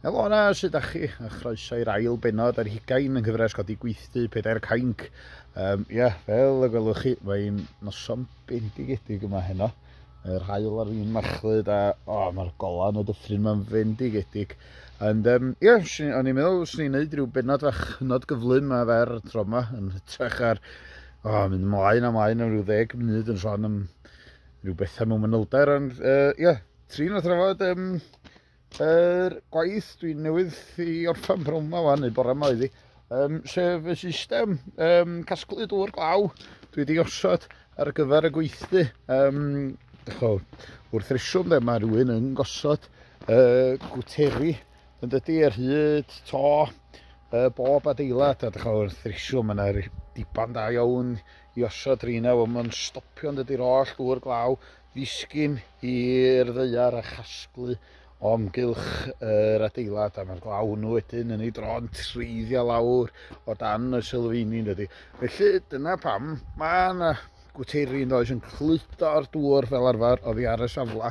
Helo yna, sut ydych chi? A chroeso i'r ail benod ar 20 yn gyfres codi gweithdy Pedair Cainc. Fel y gwelwch chi, mae'n noson bendigedig yma heno. Yr haul ar un machlyd a mae'r golan o dyffryn ma'n fendigedig. Ond o'n i'n meddwl swn i'n neud rhyw benod fach hynod gyflym a fer tro yma yn hytrach ar mynd ymlaen am rhyw 10 munud yn sôn am rhyw bethau mewn manylder. Ond trin o trafod yr gwaith dwi'n newydd i orffan pnawn yma wan, neu bore yma iddi, sef y system casglu dŵr glaw dwi wedi osod ar gyfer y gweithdy. Wrth reswm mae rhywun yn gosod gwteri yn dydy ar hyd to bob adeilad, a wrth reswm yna diban da iawn i osod rhywun o mae'n stopio yn dydy'r oll dŵr glaw ddisgyn i'r ddaear a chasglu o amgylch yr adeilad, a mae'r glaw nhw wedyn yn ei dron treiddio lawr o dan y sylfaeni dydy. Felly dyna pam mae yna gwteri yn does yn cludo'r dŵr fel arfer oddi ar y safle.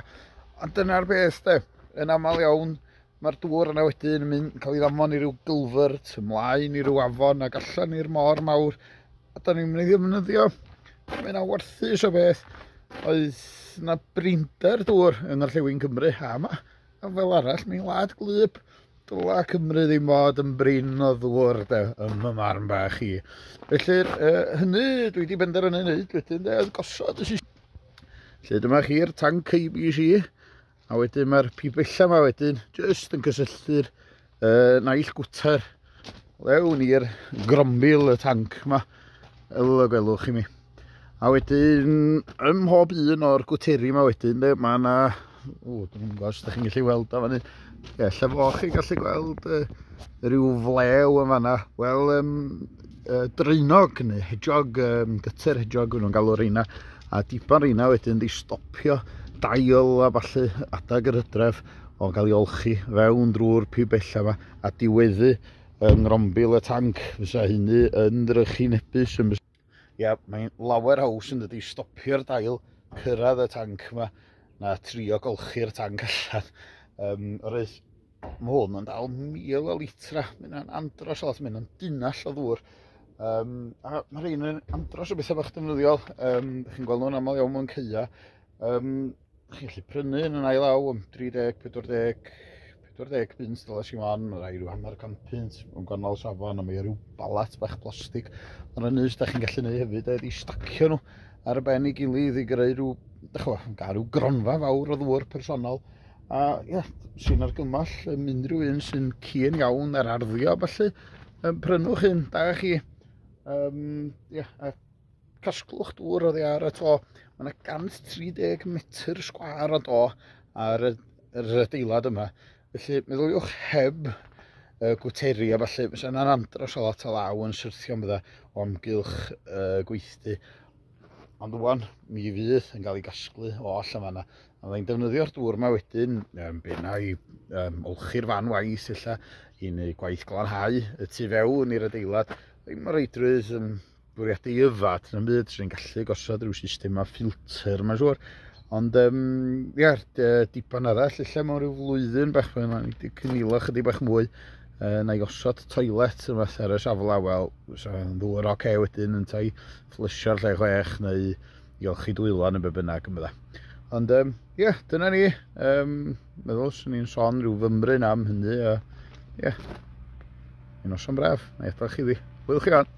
Ond dyna'r beth de, yn aml iawn mae'r dŵr yna wedyn yn cael ei ddamon i ryw gilfert, ymlaen i ryw afon ac allan i'r môr mawr. A da ni'n mynd i ddefnyddio. Mae yna warthus o beth. Oedd yna brinder dŵr yn Orllewin Cymru a fel arall, mae'n wlad glyb. Dyla Cymru ddim mod yn brin o ddŵr ym marn bach i. Felly hynny dwi wedi benderfynu wneud wedyn oedd gosod y system. Felly dyma chi'r tanc ABC, a wedyn mae'r pibella yma wedyn jyst yn cysylltu'r naill gwter lewn i'r grombil y tanc yma, fel y gwelwch i mi. A wedyn ym mhob un o'r gwteri yma wedyn mae yna, dwi'n gwybod os ydych chi'n gallu weld o fan hyn. Lle fo chi'n gallu gweld rhyw flew yn fanna. Wel, dreinog neu hedgog, gyter hedgog nhw'n galw reina. A diban reina wedyn di stopio dail a falle adag yr hydref o'n cael ei olchi fewn drwy'r pibella yma a diweddu yng ngrombil y tanc. Fysa hynny yn drychinebus. Mae'n lawer haws yn dydi stopio'r dail, cyrraedd y tanc yma na trio golchi'r tanc allan. Mae hwn yn dal 1000 o litra, mae'n andros o lot, mae'n dynall o ddŵr. A mae rhain yn andros o bethau bach defnyddiol. Chi'n gweld nhw'n aml iawn mewn ceia. Chi'n gallu prynu yn ail law am 30, 40 pint dylas i man, mae rhai rhyw 100 pint mewn gwahanol safon, a mae rhyw balat bach plastig. Ond yn ys, da chi'n gallu neud hefyd i stacio nhw ar y ben i gilydd i greu rhyw gronfa fawr o ddŵr personol. A sy'n argymall unrhyw un sy'n cyn iawn ar arddio, felly prynwch un, da chi. Casglwch dŵr oddi ar y to. Mae yna 130 metr sgwar o do ar yr adeilad yma. Felly meddyliwch heb gwteri a falle, fysa yna'n andros o lot o law yn syrthio bydda o amgylch gweithdy. Ond rwan, mi fydd yn cael ei gasglu o all yma yna. A mae'n defnyddio'r dŵr yma wedyn, benna i olchi'r fan waith illa, i wneud gwaith glanhau y tu fewn i'r adeilad. Mae reidrwydd yn bwriadu yfad yn y byd sy'n gallu gosod rhyw system a ffilter, mae'n siŵr. Ond diban arall, illa mewn rhyw flwyddyn bach, mae'n cynilo chydig bach mwy. Na i osod toilet yn fath ar y safle, wel, ddŵr oce wedyn yn tai flysio'r lle 6 neu i olchi dwylo yn y be bynnag yn bydda. Ond dyna ni, meddwl sy'n ni'n sôn rhyw fymryn am hynny, a un noson braf, na i edrych iddi. Hwyl chi on.